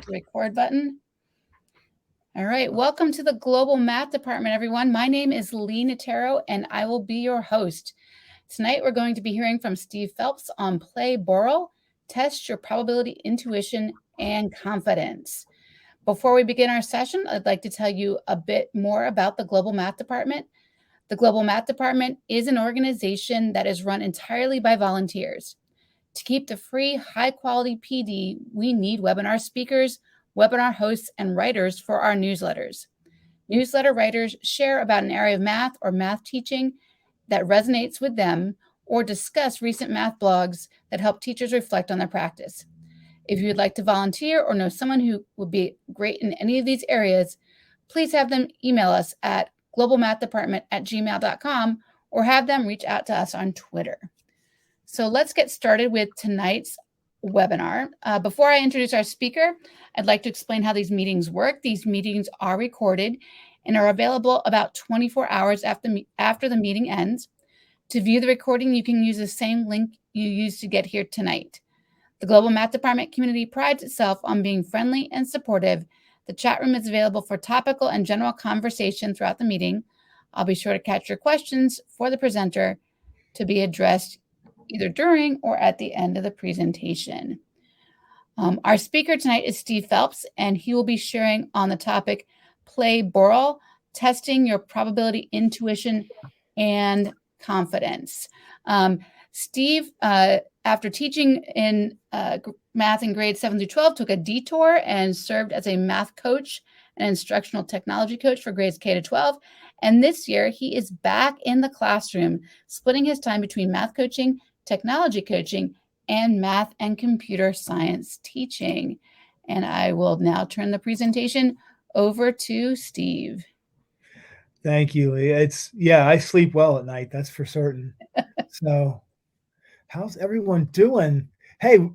the record button. All right, welcome to the Global Math Department, everyone. My name is Lee Natero, and I will be your host. Tonight, we're going to be hearing from Steve Phelps on Play Borel, Test Your Probability, Intuition, and Confidence. Before we begin our session, I'd like to tell you a bit more about the Global Math Department. The Global Math Department is an organization that is run entirely by volunteers. To keep the free, high-quality PD, we need webinar speakers, webinar hosts, and writers for our newsletters. Newsletter writers share about an area of math or math teaching that resonates with them, or discuss recent math blogs that help teachers reflect on their practice. If you would like to volunteer or know someone who would be great in any of these areas, please have them email us at globalmathdepartment@gmail.com or have them reach out to us on Twitter. So let's get started with tonight's webinar. Before I introduce our speaker, I'd like to explain how these meetings work. These meetings are recorded and are available about 24 hours after the meeting ends. To view the recording, you can use the same link you used to get here tonight. The Global Math Department community prides itself on being friendly and supportive. The chat room is available for topical and general conversation throughout the meeting. I'll be sure to catch your questions for the presenter to be addressed either during or at the end of the presentation. Our speaker tonight is Steve Phelps, and he will be sharing on the topic Play Borel, Testing Your Probability, Intuition, and Confidence. Steve, after teaching in math in grades 7 through 12, took a detour and served as a math coach and instructional technology coach for grades K to 12. And this year, he is back in the classroom, splitting his time between math coaching, technology coaching, and math and computer science teaching. And I will now turn the presentation over to Steve. Thank you. I sleep well at night, that's for certain. So how's everyone doing? Hey,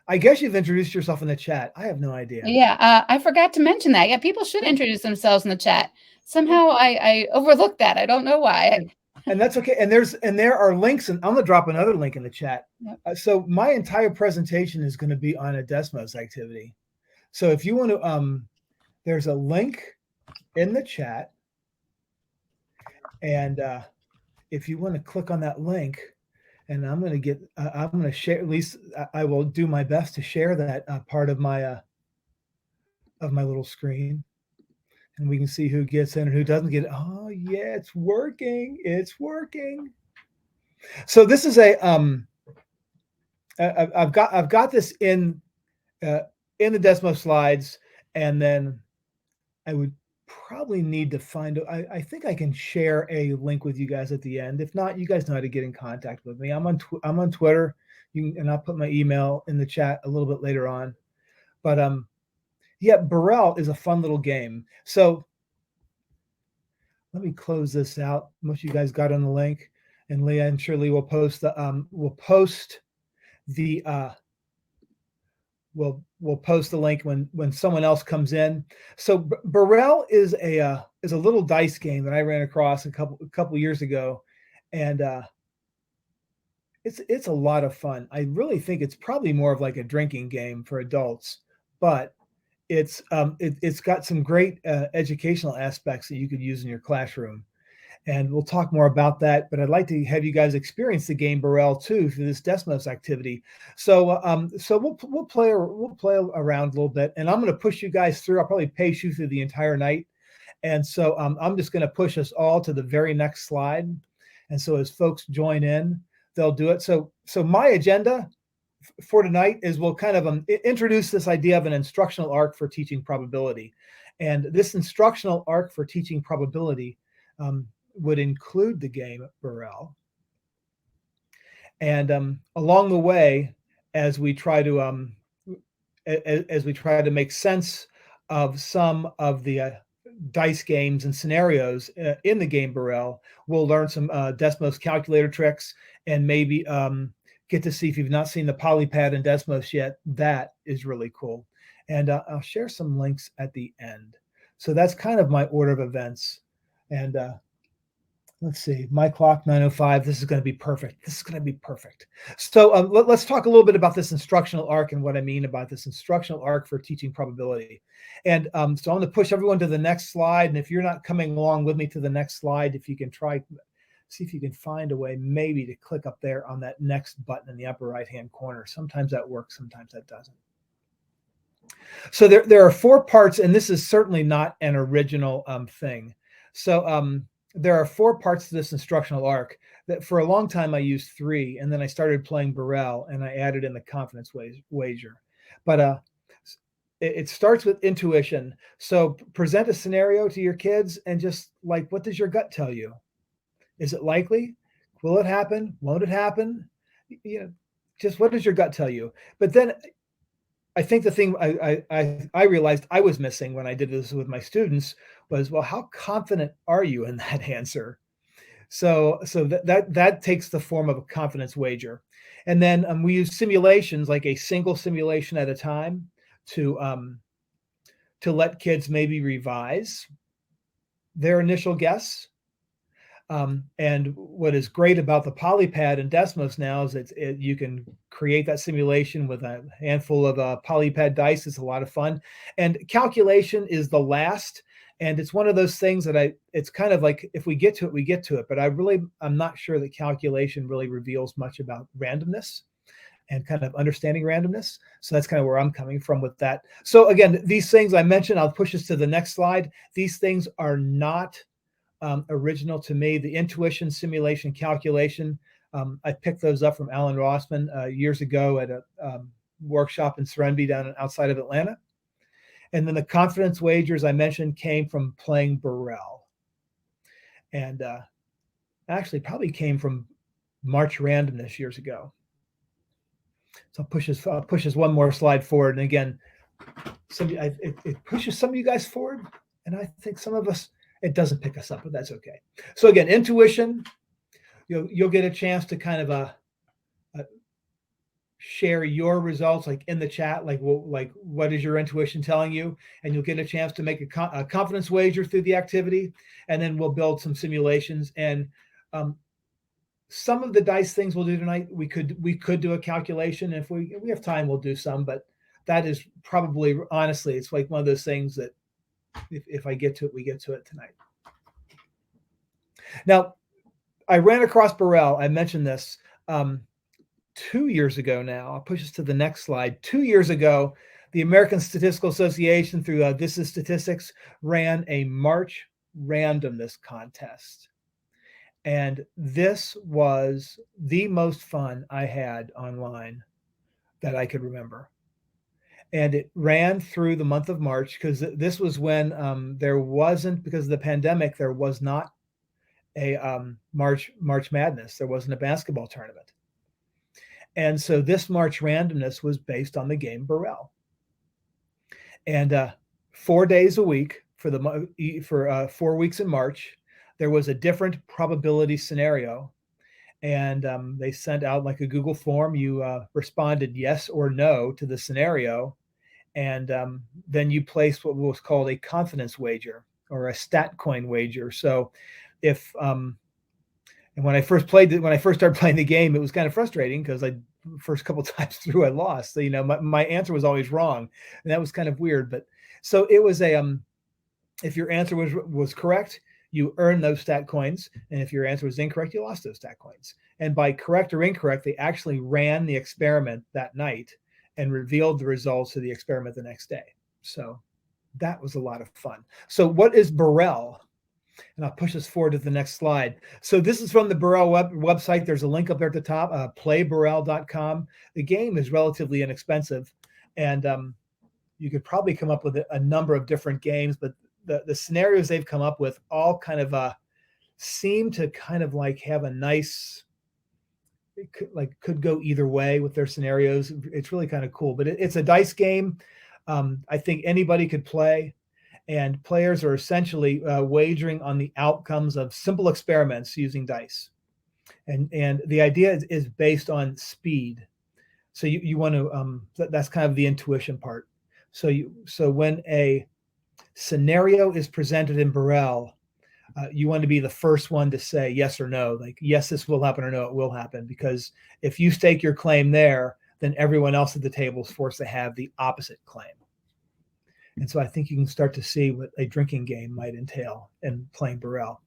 I guess you've introduced yourself in the chat. I have no idea. Yeah, I forgot to mention that. Yeah, people should introduce themselves in the chat. Somehow I overlooked that. I don't know why. And that's okay. And there are links, and I'm gonna drop another link in the chat. Yep. So my entire presentation is going to be on a Desmos activity. So if you want to, there's a link in the chat, and if you want to click on that link, and I'm going to share. At least I will do my best to share that part of my little screen. And we can see who gets in and who doesn't get it. Oh yeah, it's working. It's working. So this is I've got this in the Desmos slides, and then I would probably need to find. I think I can share a link with you guys at the end. If not, you guys know how to get in contact with me. I'm on Twitter, and I'll put my email in the chat a little bit later on. But yeah, Borel is a fun little game. So let me close this out. Most of you guys got on the link, and Leah and Shirley will post the we'll post the link when someone else comes in. So Borel is a little dice game that I ran across a couple years ago, and it's a lot of fun. I really think it's probably more of like a drinking game for adults, but it's got some great educational aspects that you could use in your classroom, and we'll talk more about that. But I'd like to have you guys experience the game Borel too through this Desmos activity. So we'll play around a little bit, and I'm going to push you guys through. I'll probably pace you through the entire night, and so I'm just going to push us all to the very next slide. And so as folks join in, they'll do it. So my agenda for tonight is we'll kind of introduce this idea of an instructional arc for teaching probability. And this instructional arc for teaching probability would include the game Borel. And along the way, as we try to make sense of some of the dice games and scenarios in the game Borel, we'll learn some Desmos calculator tricks, and maybe get to see, if you've not seen the polypad in Desmos yet, that is really cool. And I'll share some links at the end. So that's kind of my order of events. And let's see, my clock 9:05. This is going to be perfect. This is going to be perfect. So let's talk a little bit about this instructional arc and what I mean about this instructional arc for teaching probability. And so I'm going to push everyone to the next slide. And if you're not coming along with me to the next slide, if you can see if you can find a way maybe to click up there on that next button in the upper right-hand corner. Sometimes that works, sometimes that doesn't. So there are 4 parts, and this is certainly not an original thing. So there are 4 parts to this instructional arc. That for a long time I used 3, and then I started playing Borel, and I added in the confidence wager. But it starts with intuition. So present a scenario to your kids, and just like, what does your gut tell you? Is it likely? Will it happen? Won't it happen? Just what does your gut tell you? But then I think the thing I realized I was missing when I did this with my students was, well, how confident are you in that answer? So that takes the form of a confidence wager. And then we use simulations, like a single simulation at a time, to let kids maybe revise their initial guess. And what is great about the polypad and Desmos now is you can create that simulation with a handful of polypad dice. It's a lot of fun. And calculation is the last. And it's one of those things that it's kind of like, if we get to it, we get to it. But I'm not sure that calculation really reveals much about randomness and kind of understanding randomness. So that's kind of where I'm coming from with that. So again, these things I mentioned, I'll push us to the next slide. These things are not original to me. The intuition, simulation, calculation, I picked those up from Alan Rossman years ago at a workshop in Serenity down outside of Atlanta. And then the confidence wagers I mentioned came from playing Borel. And actually probably came from March randomness years ago. So I'll push us one more slide forward. And again, it pushes some of you guys forward. And I think some of us, it doesn't pick us up, but that's okay. So again, intuition, you'll get a chance to kind of share your results, like in the chat, like what is your intuition telling you? And you'll get a chance to make a confidence wager through the activity, and then we'll build some simulations. And some of the dice things we'll do tonight, we could do a calculation. If we have time, we'll do some, but that is probably, honestly, it's like one of those things that if I get to it, we get to it tonight. Now, I ran across Borel. I mentioned this 2 years ago now. I'll push us to the next slide. 2 years ago, the American Statistical Association, through This is Statistics, ran a March randomness contest. And this was the most fun I had online that I could remember. And it ran through the month of March, because this was when there wasn't, because of the pandemic, there was not a March Madness. There wasn't a basketball tournament. And so this March randomness was based on the game Borel. And 4 days a week for 4 weeks in March, there was a different probability scenario. And they sent out like a Google form. You responded yes or no to the scenario. And then you placed what was called a confidence wager, or a stat coin wager. So if and when I first started playing the game, it was kind of frustrating, because first couple times through I lost. So, my answer was always wrong, and that was kind of weird. But so it was if your answer was correct, you earn those stat coins, and if your answer was incorrect, you lost those stat coins. And by correct or incorrect, they actually ran the experiment that night and revealed the results of the experiment the next day. So that was a lot of fun. So what is Borel? And I'll push us forward to the next slide. So this is from the Borel website. There's a link up there at the top, playborel.com. The game is relatively inexpensive, and you could probably come up with a number of different games, but the scenarios they've come up with all kind of seem to kind of like have a nice, could go either way with their scenarios. It's really kind of cool, but it's a dice game. I think anybody could play, and players are essentially wagering on the outcomes of simple experiments using dice. And the idea is based on speed. So you want to, that's kind of the intuition part. So when a scenario is presented in Borel, You want to be the first one to say yes or no, like, yes, this will happen, or no, it will happen. Because if you stake your claim there, then everyone else at the table is forced to have the opposite claim. And so I think you can start to see what a drinking game might entail in playing Borel.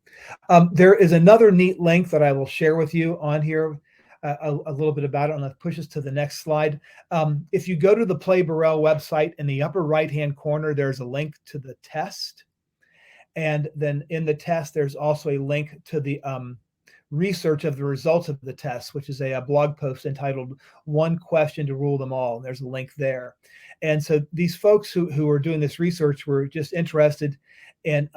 There is another neat link that I will share with you on here, a little bit about it, and let's push us to the next slide. If you go to the Play Borel website, in the upper right-hand corner, there's a link to the test. And then in the test, there's also a link to the research of the results of the test, which is a blog post entitled "One Question to Rule Them All." And there's a link there. And so these folks who are doing this research were just interested in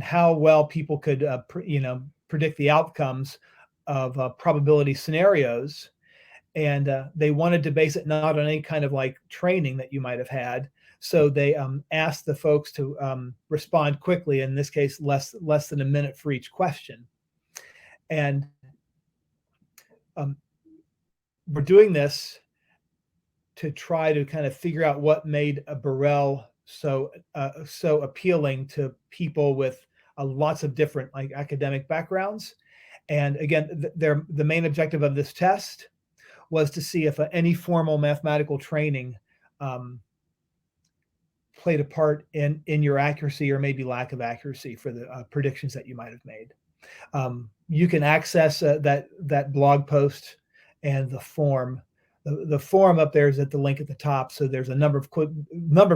how well people could predict the outcomes of probability scenarios. And they wanted to base it not on any kind of like training that you might have had. So they asked the folks to respond quickly, in this case, less than a minute for each question. And we're doing this to try to kind of figure out what made a Borel so appealing to people with lots of different like academic backgrounds. And again, the main objective of this test was to see if any formal mathematical training played a part in your accuracy, or maybe lack of accuracy, for the predictions that you might have made. You can access that blog post and the form. The form up there is at the link at the top. So there's a number of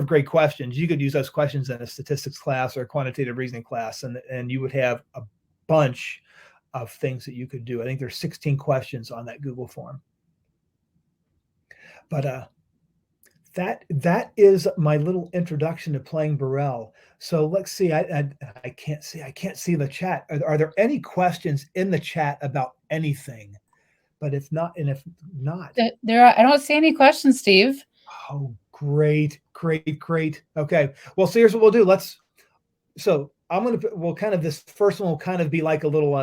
great questions. You could use those questions in a statistics class or a quantitative reasoning class, and you would have a bunch of things that you could do. I think there's 16 questions on that Google form. But that is my little introduction to playing Borel. So let's see. I can't see the chat. Are there any questions in the chat about anything? But if not, I don't see any questions, Steve. Oh, great. Okay. Well, so here's what we'll do. This first one will kind of be like a little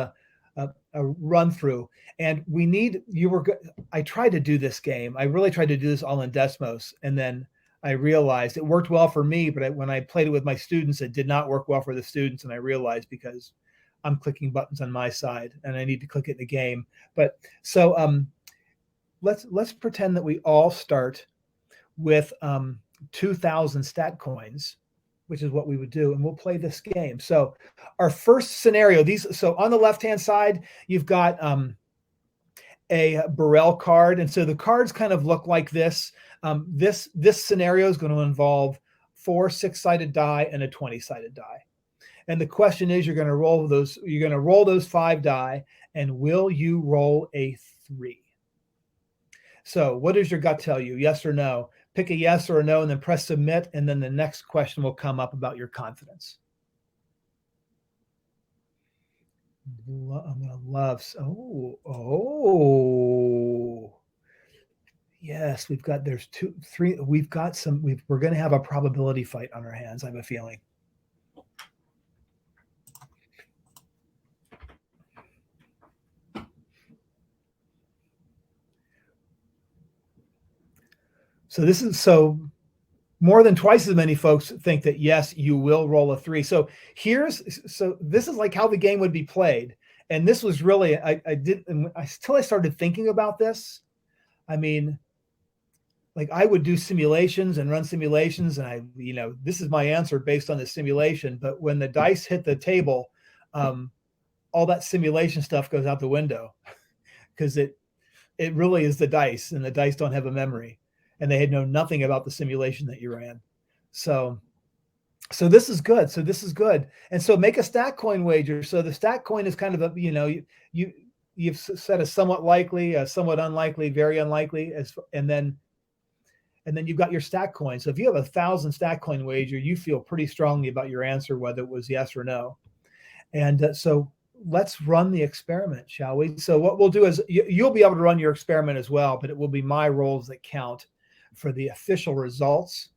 a run through. And I tried to do this game. I really tried to do this all in Desmos. And then I realized it worked well for me, but when I played it with my students, it did not work well for the students. And I realized, because I'm clicking buttons on my side and I need to click it in the game. But so let's pretend that we all start with 2,000 stat coins, which is what we would do, and we'll play this game. So our first scenario, so on the left-hand side, you've got a Borel card. And so the cards kind of look like this. This scenario is going to involve 4 6-sided die and a 20-sided die. And the question is, you're going to roll those 5 die, and will you roll a 3? So what does your gut tell you? Yes or no? Pick a yes or a no, and then press submit. And then the next question will come up about your confidence. I'm going to love. Oh. Yes, there's 2, 3. We're going to have a probability fight on our hands, I have a feeling. So more than twice as many folks think that yes, you will roll a 3. So this is like how the game would be played. And this was really, until I started thinking about this, I mean, like, I would do simulations and run simulations, and this is my answer based on the simulation. But when the dice hit the table, all that simulation stuff goes out the window, because it really is the dice, and the dice don't have a memory, and they know nothing about the simulation that you ran. So this is good. And so make a stat coin wager. So the stat coin is kind of you've set a somewhat likely, a somewhat unlikely, very unlikely, and then you've got your stat coin. So if you have 1,000 stat coin wager, you feel pretty strongly about your answer, whether it was yes or no. And so let's run the experiment, shall we? So what we'll do is you'll be able to run your experiment as well, but it will be my rolls that count for the official results.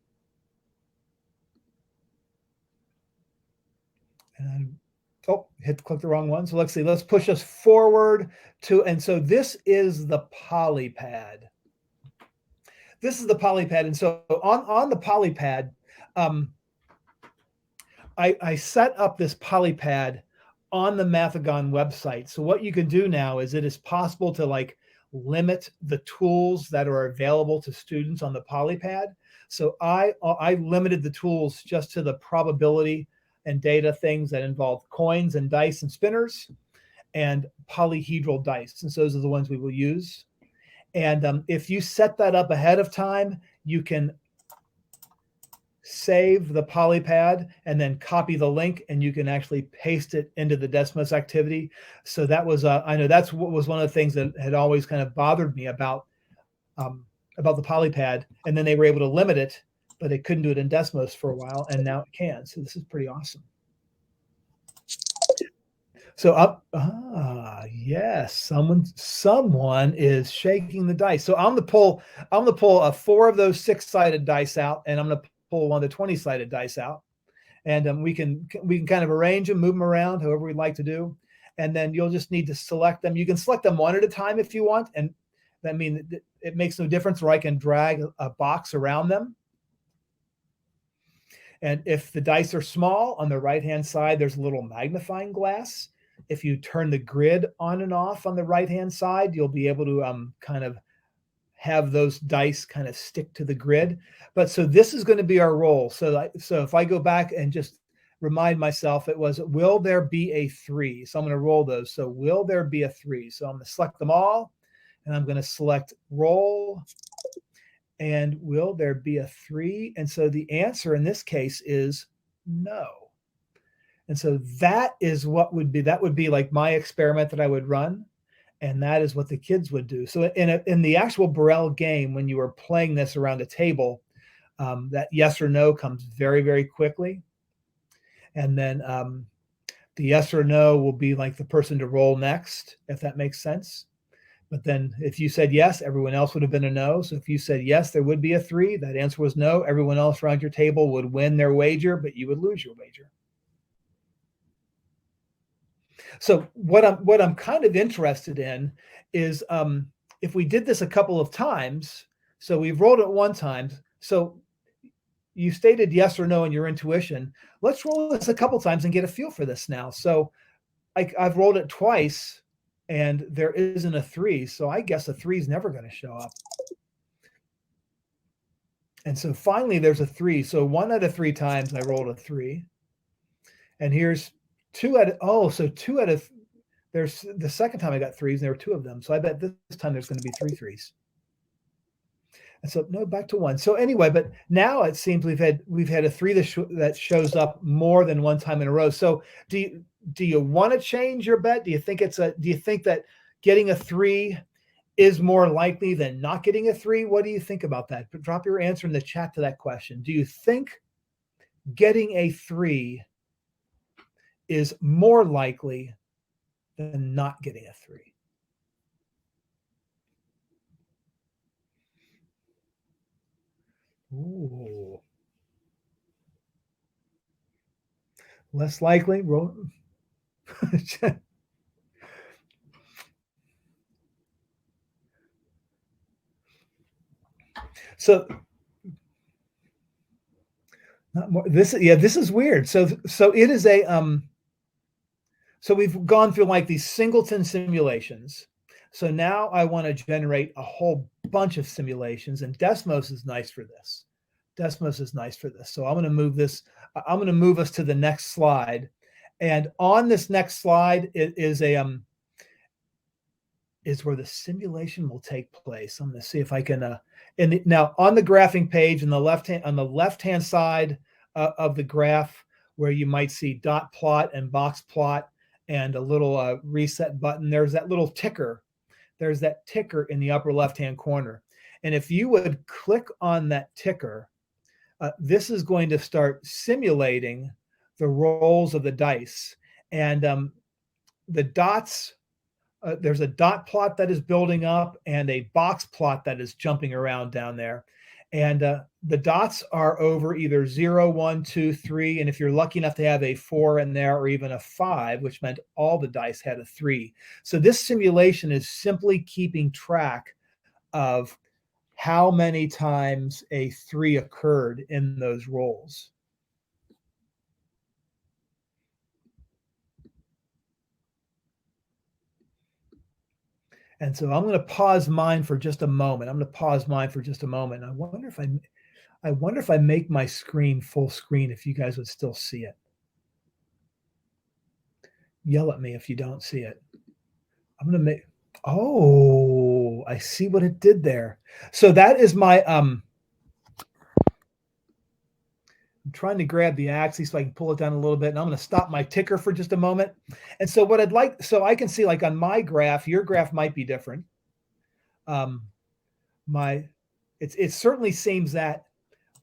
And click the wrong one. So let's see. Let's push us forward and so this is the polypad. And so on the polypad, I set up this polypad on the Mathagon website. So what you can do now is it is possible to like limit the tools that are available to students on the polypad. So I limited the tools just to the probability and data things that involve coins and dice and spinners and polyhedral dice. And so those are the ones we will use. And if you set that up ahead of time, you can save the polypad and then copy the link, and you can actually paste it into the Desmos activity. So that was, I know that's what was one of the things that had always kind of bothered me about the polypad. And then they were able to limit it, but it couldn't do it in Desmos for a while, and now it can. So this is pretty awesome. So yes, someone is shaking the dice. So I'm gonna pull 4 of those 6-sided dice out, and I'm gonna pull one of the 20-sided dice out, and we can kind of arrange them, move them around however we'd like to do, and then you'll just need to select them. You can select them one at a time if you want, and I mean it makes no difference where I can drag a box around them. And if the dice are small, on the right-hand side, there's a little magnifying glass. If you turn the grid on and off on the right-hand side, you'll be able to kind of have those dice kind of stick to the grid. But so this is going to be our roll. So if I go back and just remind myself, it was, will there be a 3? So I'm going to roll those. So will there be a 3? So I'm going to select them all, and I'm going to select roll. And will there be a 3? And so the answer in this case is no. And so that is what would be like my experiment that I would run. And that is what the kids would do. So in the actual Borel game, when you were playing this around a table, that yes or no comes very, very quickly. And then the yes or no will be like the person to roll next, if that makes sense. But then if you said yes, everyone else would have been a no. So if you said yes, there would be a 3. That answer was no. Everyone else around your table would win their wager, but you would lose your wager. So what I'm kind of interested in is if we did this a couple of times, so we've rolled it one time. So you stated yes or no in your intuition. Let's roll this a couple times and get a feel for this now. So I've rolled it twice, and there isn't a 3. So I guess a 3 is never going to show up. And so finally there's a 3. So 1 out of 3 times I rolled a 3. And here's 2 out of, there's the second time I got 3s, and there were 2 of them. So I bet this time there's going to be 3 3s. And so no, back to 1. So anyway, but now it seems we've had a 3 that shows up more than one time in a row. So do you want to change your bet? Do you think that getting a 3 is more likely than not getting a 3? What do you think about that? But drop your answer in the chat to that question. Do you think getting a 3 is more likely than not getting a 3? Ooh. Less likely. So not more. This is weird. So it is a so we've gone through like these singleton simulations. So now I want to generate a whole bunch of simulations, and Desmos is nice for this. So I'm going to move this. I'm going to move us to the next slide, and on this next slide is where the simulation will take place. I'm going to see if I can. Now on the graphing page on the left hand side of the graph, where you might see dot plot and box plot and a little reset button, there's that little ticker. There's that ticker in the upper left-hand corner. And if you would click on that ticker, this is going to start simulating the rolls of the dice. And the dots, there's a dot plot that is building up and a box plot that is jumping around down there. And the dots are over either 0, 1, 2, 3. And if you're lucky enough to have a 4 in there, or even a 5, which meant all the dice had a 3. So this simulation is simply keeping track of how many times a 3 occurred in those rolls. And so I'm going to pause mine for just a moment. I wonder if I make my screen full screen, if you guys would still see it. Yell at me if you don't see it. I'm going to make, oh, I see what it did there. So that is my, I'm trying to grab the axis so I can pull it down a little bit, and I'm going to stop my ticker for just a moment. And so what I'd like, so I can see, like on my graph, your graph might be different. It certainly seems that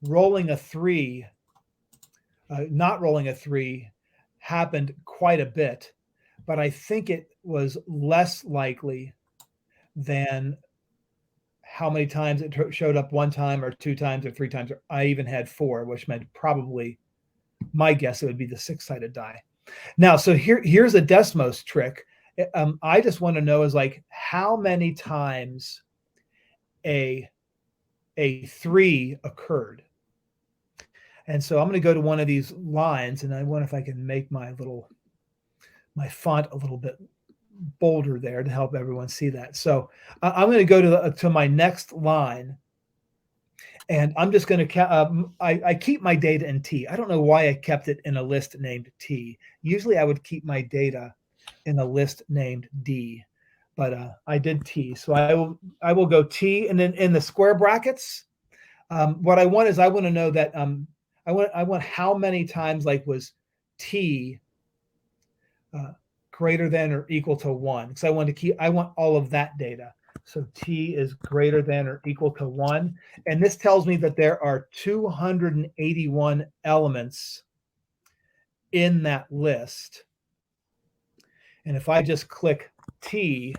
rolling a 3, not rolling a 3 happened quite a bit, but I think it was less likely than how many times it showed up 1 time or 2 times or 3 times. Or I even had 4, which meant probably, my guess, it would be the 6-sided die. Now, so here's a Desmos trick. I just want to know is like how many times a 3 occurred. And so I'm going to go to one of these lines, and I wonder if I can make my font a little bit bolder there to help everyone see that. So I'm going to go to my next line, and I'm just going to I keep my data in T. I don't know why I kept it in a list named T. Usually I would keep my data in a list named D, but I did T. So I will go T, and then in the square brackets, what I want is I want to know that I want how many times like was T greater than or equal to 1, because I want all of that data. So T is greater than or equal to 1, and this tells me that there are 281 elements in that list. And if I just click T,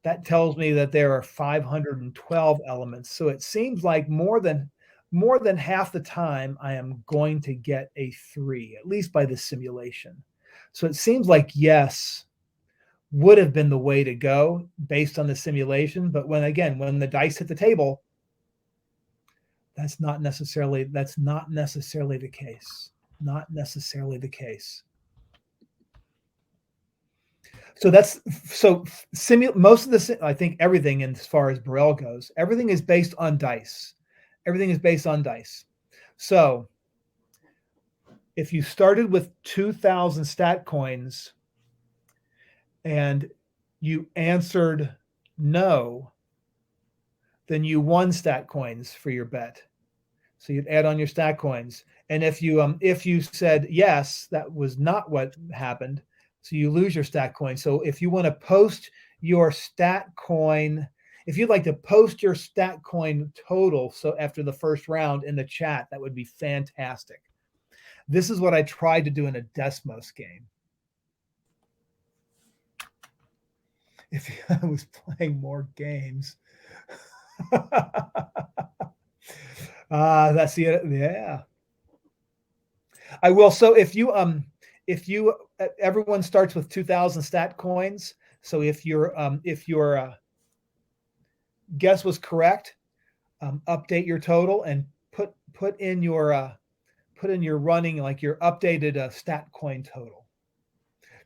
that tells me that there are 512 elements. So it seems like more than half the time I am going to get a 3, at least by the simulation. So it seems like yes would have been the way to go based on the simulation. But when the dice hit the table, that's not necessarily the case. Not necessarily the case. So most of this, I think everything, as far as Borel goes, everything is based on dice. Everything is based on dice. So if you started with 2,000 stat coins and you answered no, then you won stat coins for your bet. So you'd add on your stat coins. And if you said yes, that was not what happened, so you lose your stat coin. So if you want to post your stat coin, if you'd like to post your stat coin total, so after the first round in the chat, that would be fantastic. This is what I tried to do in a Desmos game. If I was playing more games. That's the, yeah. I will. So if you everyone starts with 2,000 stat coins. So if your guess was correct, update your total and put in your running, like your updated stat coin total.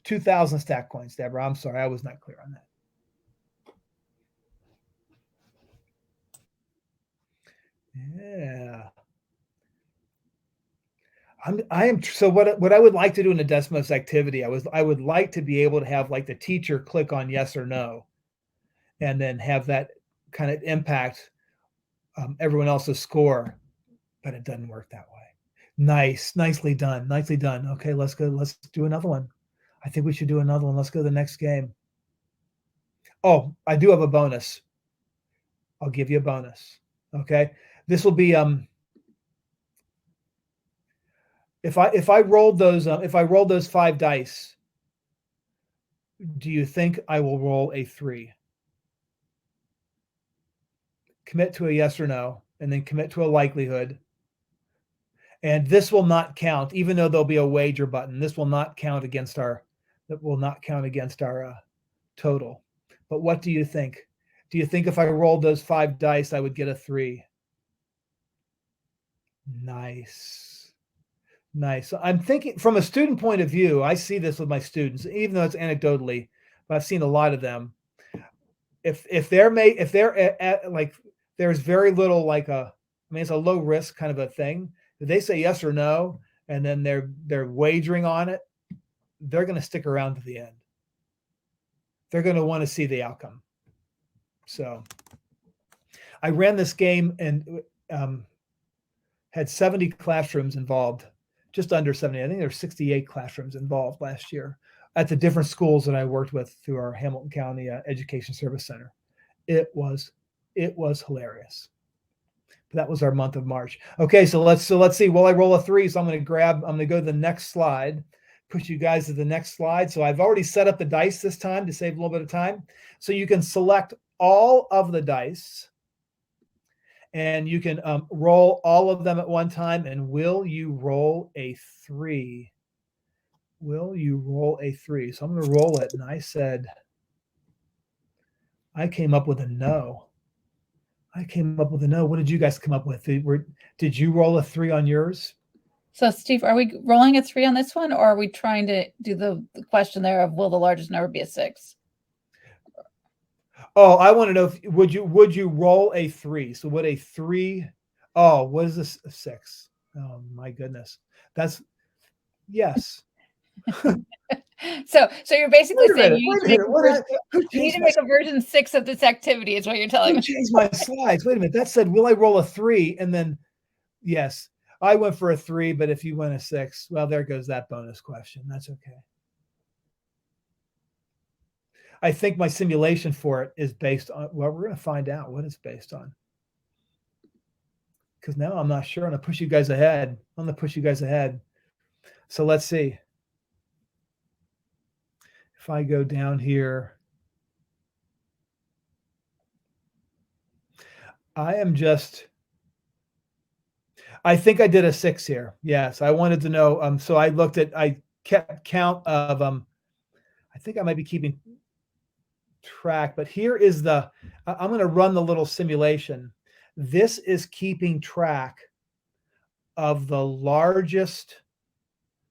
2,000 stat coins, Deborah. I'm sorry, I was not clear on that. Yeah. So what I would like to do in a Desmos activity, I would like to be able to have like the teacher click on yes or no, and then have that kind of impact everyone else's score, but it doesn't work that way. Nicely done. Okay, let's go. Let's do another one. I think we should do another one. Let's go to the next game. Oh, I do have a bonus. I'll give you a bonus. Okay, this will be if I rolled those 5 dice, do you think I will roll a 3? Commit to a yes or no, and then commit to a likelihood. And this will not count, even though there'll be a wager button. This will not count against our total. But what do you think? Do you think if I rolled those 5 dice, I would get a 3? Nice. So I'm thinking from a student point of view, I see this with my students, even though it's anecdotally, but I've seen a lot of them. if they're at like, there's very little like it's a low risk kind of a thing. If they say yes or no, and then they're wagering on it, they're going to stick around to the end. They're going to want to see the outcome. So I ran this game and had 70 classrooms involved, just under 70. I think there were 68 classrooms involved last year at the different schools that I worked with through our Hamilton County Education Service Center. It was hilarious. But that was our month of March. Okay, so let's see. Well, I roll a 3, so I'm going to go to the next slide, push you guys to the next slide. So I've already set up the dice this time to save a little bit of time. So you can select all of the dice, and you can roll all of them at one time. And will you roll a 3? Will you roll a 3? So I'm going to roll it. And I said, I came up with a no. What did you guys come up with? Did you roll a 3 on yours? So Steve, are we rolling a 3 on this one, or are we trying to do the question there of will the largest number be a 6? Oh, I want to know would you roll a 3? So would a 3? Oh, what is this? A 6? Oh my goodness. That's yes. So you're basically saying you need to make a version 6 of this activity is what you're telling me. Change my slides. Wait a minute. That said, will I roll a 3? And then yes, I went for a 3, but if you went a 6, well, there goes that bonus question. That's okay. I think my simulation for it is based on, well, we're going to find out what it's based on. Because now I'm not sure. I'm going to push you guys ahead. So let's see. If I go down here, I think I did a 6 here. Yes, I wanted to know. So I kept count of, I think I might be keeping track, but here is I'm going to run the little simulation. This is keeping track of the largest,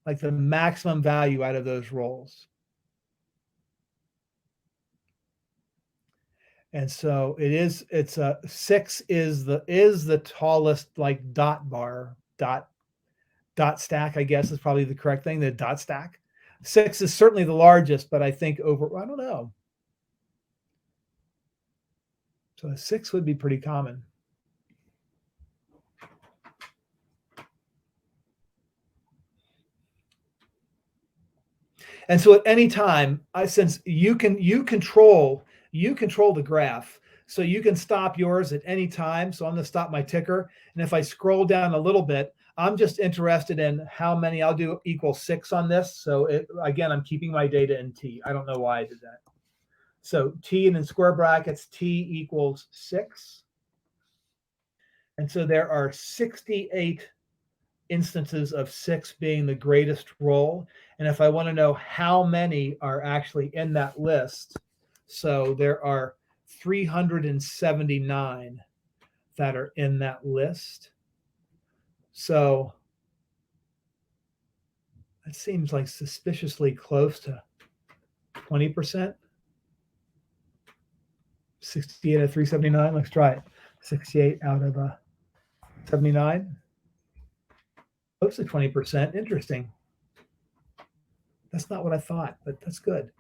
like the maximum value out of those rolls. And so it's a 6 is the tallest, like dot stack, I guess is probably the correct thing, the dot stack. 6 is certainly the largest, but I think I don't know. So a 6 would be pretty common. And so at any time, since you control the graph, so you can stop yours at any time. So I'm going to stop my ticker. And if I scroll down a little bit, I'm just interested in how many I'll do equal 6 on this. So again, I'm keeping my data in T. I don't know why I did that. So T and in square brackets, T equals 6. And so there are 68 instances of 6 being the greatest roll. And if I want to know how many are actually in that list, so there are 379 that are in that list. So that seems like suspiciously close to 20%. 68 out of 379. Let's try it. 68 out of 79. Close to 20%. Interesting. That's not what I thought, but that's good.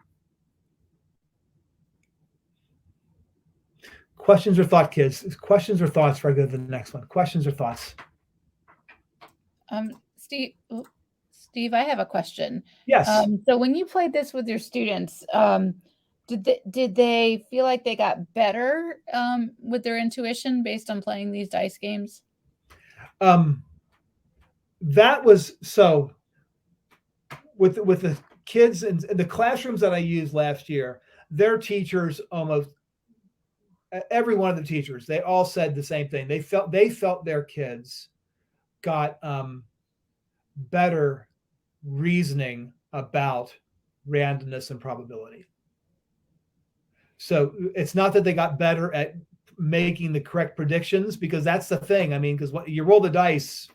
Questions or thought, kids? Questions or thoughts before I go to the next one? Questions or thoughts? Steve, I have a question. Yes. So when you played this with your students, did they feel like they got better with their intuition based on playing these dice games? That was so with the kids in the classrooms that I used last year, their teachers, almost every one of the teachers, they all said the same thing. They felt their kids got better reasoning about randomness and probability. So it's not that they got better at making the correct predictions, because that's the thing. I mean, because what you roll the dice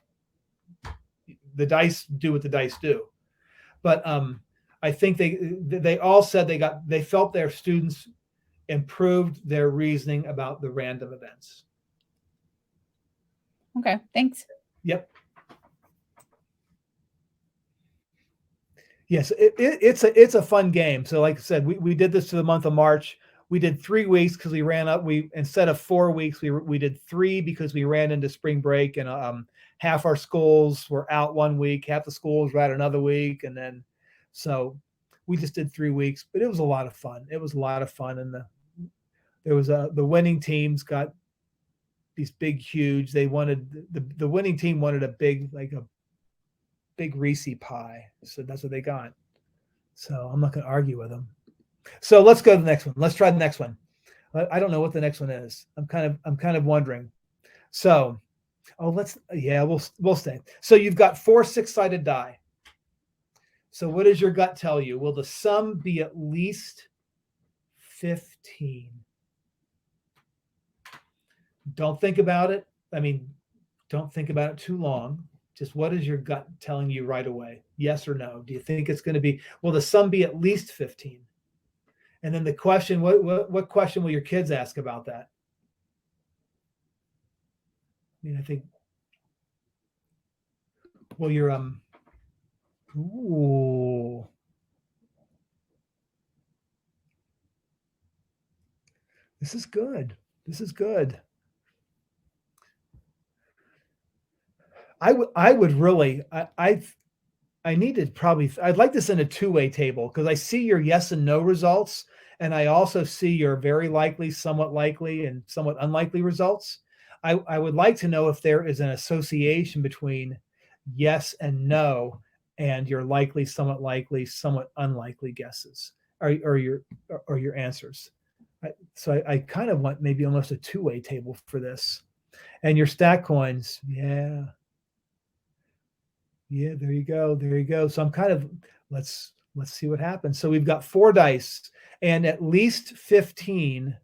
do what the dice do. But I think they all said they felt their students improved their reasoning about the random events. Okay, thanks. Yep. Yes, it's a fun game. So like I said, we did this for the month of March. We did 3 weeks because we ran up. We instead of 4 weeks, we did 3 because we ran into spring break, and half our schools were out 1 week, half the schools were out another week, and then so we just did 3 weeks. But it was a lot of fun. It was a lot of fun, and the winning teams got these big, huge. They wanted the winning team wanted a big Reese pie, so that's what they got. So I'm not going to argue with them. So let's go to the next one. Let's try the next one. I don't know what the next one is. I'm kind of wondering. So, we'll stay. So you've got 4 6-sided die. So what does your gut tell you? Will the sum be at least 15? Don't think about it. Don't think about it too long. Just what is your gut telling you right away? Yes or no? Do you think it's going to be, will the sum be at least 15? And then the question, what question will your kids ask about that? I think, well, you're, ooh. This is good. This is good. I would really, I needed probably, I'd like this in a 2-way table because I see your yes and no results. And I also see your very likely, somewhat likely, and somewhat unlikely results. I would like to know if there is an association between yes and no and your likely, somewhat unlikely guesses or your answers. So I kind of want maybe almost a 2-way table for this. And your stack coins, yeah, there you go. So I'm kind of, let's see what happens. So we've got 4 dice, and at least 15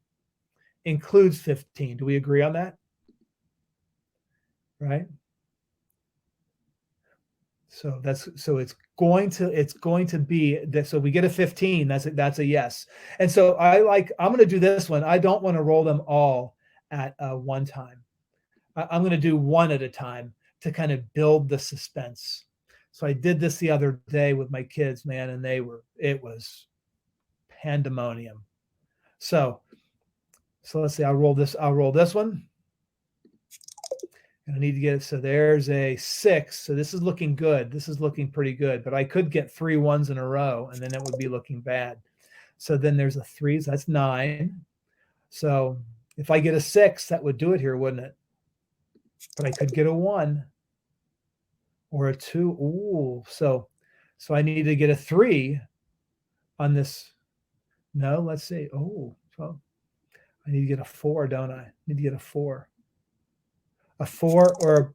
includes 15. Do we agree on that? Right? So it's going to be that. So we get a 15. That's a yes. And so I'm going to do this one. I don't want to roll them all at one time. I'm going to do one at a time to kind of build the suspense. So I did this the other day with my kids, man, and it was pandemonium. So let's see. I'll roll this one. And I need to get it. So there's a 6. So this is looking good. This is looking pretty good, but I could get 3 1s in a row and then it would be looking bad. So then there's a 3. So that's 9. So if I get a 6, that would do it here, wouldn't it? But I could get a 1 or a 2. Ooh, so I need to get a 3 on this. No, let's see. Oh, well, I need to get a 4, don't I? I need to get a 4. A 4 or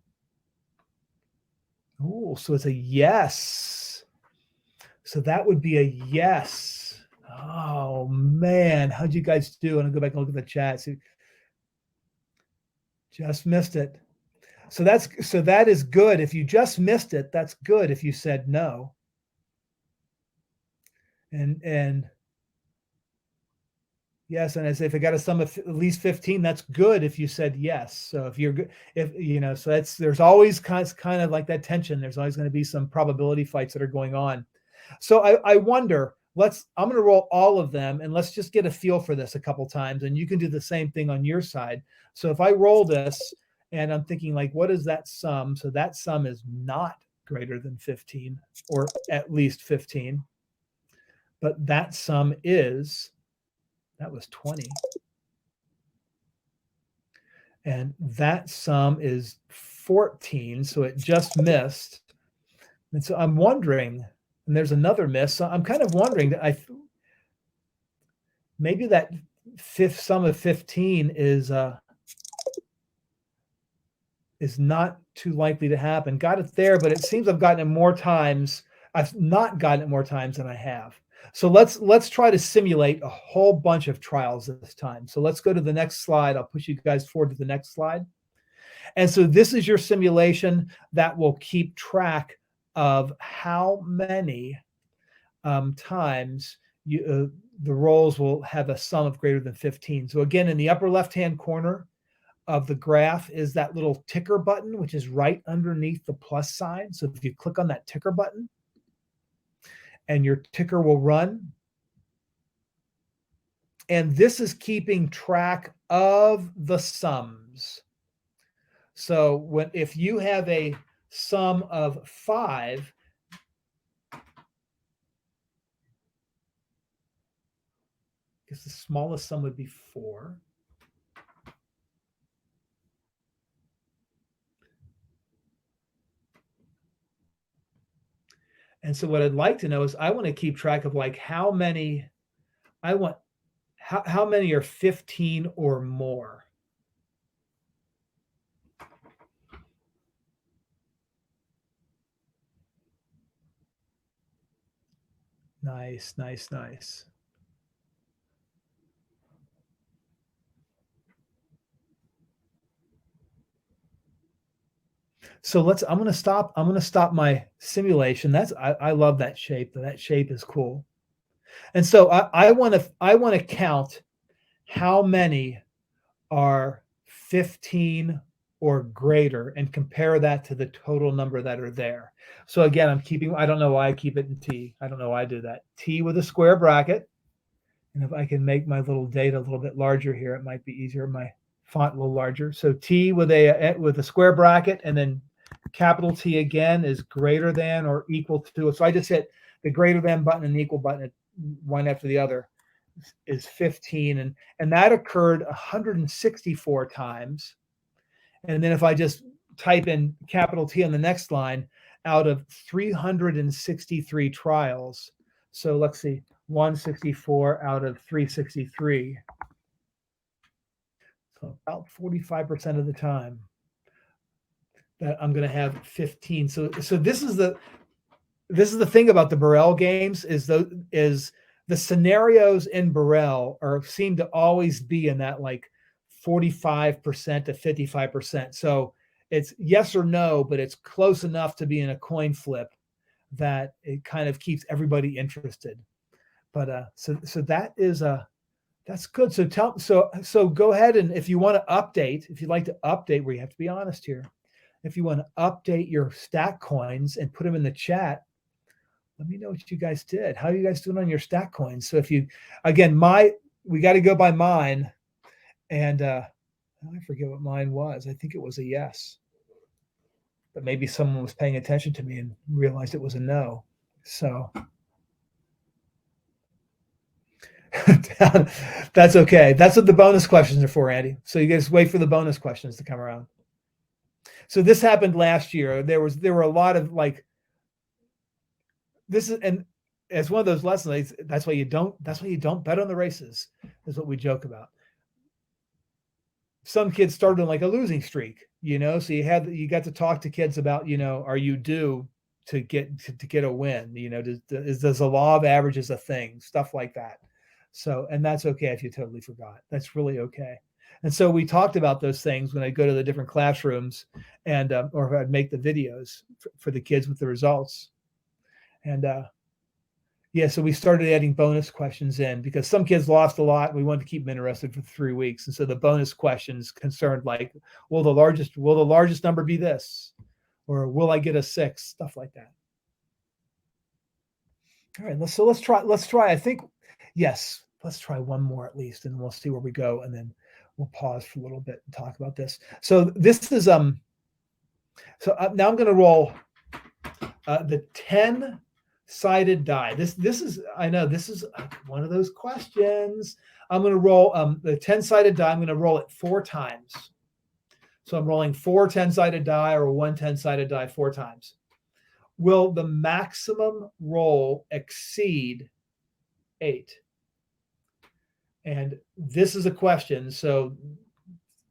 oh, so it's a yes. So that would be a yes. Oh man, how'd you guys do? I'm gonna go back and look at the chat. See, just missed it. So that is good. If you just missed it, that's good. If you said no. And yes, and I say if I got a sum of at least 15, that's good if you said yes. So if you're good, so there's always kind of like that tension. There's always going to be some probability fights that are going on. So I wonder, I'm going to roll all of them and let's just get a feel for this a couple times. And you can do the same thing on your side. So if I roll this and I'm thinking like, what is that sum? So that sum is not greater than 15 or at least 15. But that sum is, that was 20. And that sum is 14. So it just missed. And so I'm wondering, and there's another miss. So I'm kind of wondering that maybe that fifth sum of 15 is not too likely to happen. Got it there, but it seems I've gotten it more times. I've not gotten it more times than I have. So let's try to simulate a whole bunch of trials this time. So let's go to the next slide. I'll push you guys forward to the next slide. And so this is your simulation that will keep track of how many times the rolls will have a sum of greater than 15. So again, in the upper left-hand corner of the graph is that little ticker button, which is right underneath the plus sign. So if you click on that ticker button, and your ticker will run. And this is keeping track of the sums. So if you have a sum of 5, I guess the smallest sum would be 4. And so what I'd like to know is I want to keep track of like how many are 15 or more. Nice, nice, nice. So I'm going to stop my simulation. I love that shape. That shape is cool. And so I want to count how many are 15 or greater and compare that to the total number that are there. So again, I don't know why I keep it in T. I don't know why I do that. T with a square bracket. And if I can make my little data a little bit larger here, it might be easier. My font a little larger. So T with a square bracket, and then capital T again is greater than or equal to. So I just hit the greater than button and the equal button one after the other is 15. And that occurred 164 times. And then if I just type in capital T on the next line, out of 363 trials. So let's see, 164 out of 363. So about 45% of the time that I'm going to have 15. So this is the thing about the Borel games is the scenarios in Borel seem to always be in that like 45% to 55%. So it's yes or no, but it's close enough to be in a coin flip that it kind of keeps everybody interested. But so that's good. So go ahead, and if you want to update, if you'd like to update, where you have to be honest here, if you want to update your stack coins and put them in the chat, let me know what you guys did. How are you guys doing on your stack coins? So if you, again, we got to go by mine, and I forget what mine was. I think it was a yes, but maybe someone was paying attention to me and realized it was a no. So that's okay. That's what the bonus questions are for, Andy. So you guys wait for the bonus questions to come around. So this happened last year. There were a lot of like, this is, and it's one of those lessons. That's why you don't bet on the races, is what we joke about. Some kids started on like a losing streak, so you got to talk to kids about, are you due to get a win? Does the law of averages a thing? Stuff like that. So, and that's okay if you totally forgot. That's really okay. And so we talked about those things when I go to the different classrooms and or if I'd make the videos for the kids with the results. And yeah, so we started adding bonus questions in because some kids lost a lot. We wanted to keep them interested for 3 weeks. And so the bonus questions concerned like, will the largest number be this? Or will I get a 6? Stuff like that. All right, let's try. I think, yes, let's try one more at least, and we'll see where we go. And then we'll pause for a little bit and talk about this. So this is, now I'm going to roll the 10-sided die. This is, I know this is one of those questions. I'm going to roll the 10-sided die. I'm going to roll it 4 times. So I'm rolling 4 10-sided die or 1 10-sided die 4 times. Will the maximum roll exceed 8? And this is a question. So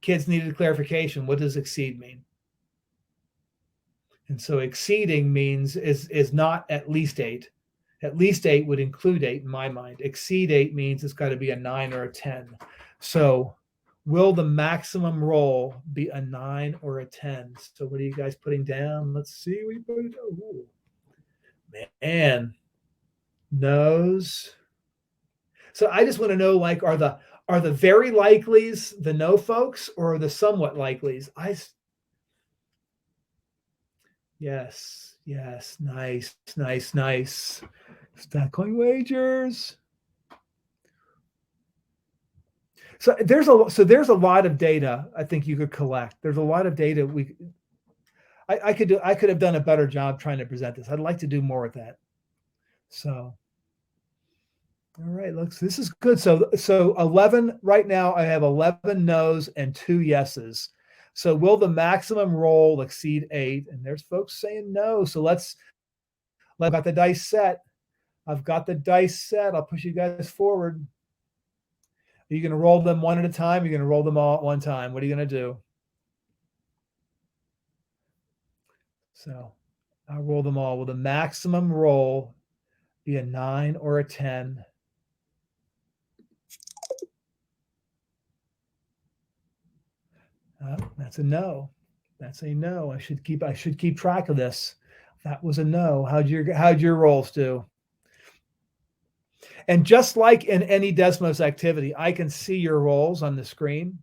kids needed clarification. What does exceed mean? And so exceeding means is not at least 8. At least 8 would include 8 in my mind. Exceed 8 means it's got to be a 9 or a 10. So will the maximum roll be a 9 or a 10? So what are you guys putting down? Let's see. We put it. Man, no's. So I just want to know, like, are the very likelies the no folks, or are the somewhat likelies? Yes, yes, nice, nice, nice. Stack coin wagers. So there's a lot of data I think you could collect. There's a lot of data I could have done a better job trying to present this. I'd like to do more with that. So, all right, this is good. So 11 right now. I have 11 no's and 2 yeses. So will the maximum roll exceed 8? And there's folks saying no. So I've got the dice set. I'll push you guys forward. Are you going to roll them one at a time? You're going to roll them all at one time. What are you going to do? So I'll roll them all. Will the maximum roll be a 9 or a 10? That's a no. That's a no. I should keep track of this. That was a no. How'd your rolls do? And just like in any Desmos activity, I can see your rolls on the screen.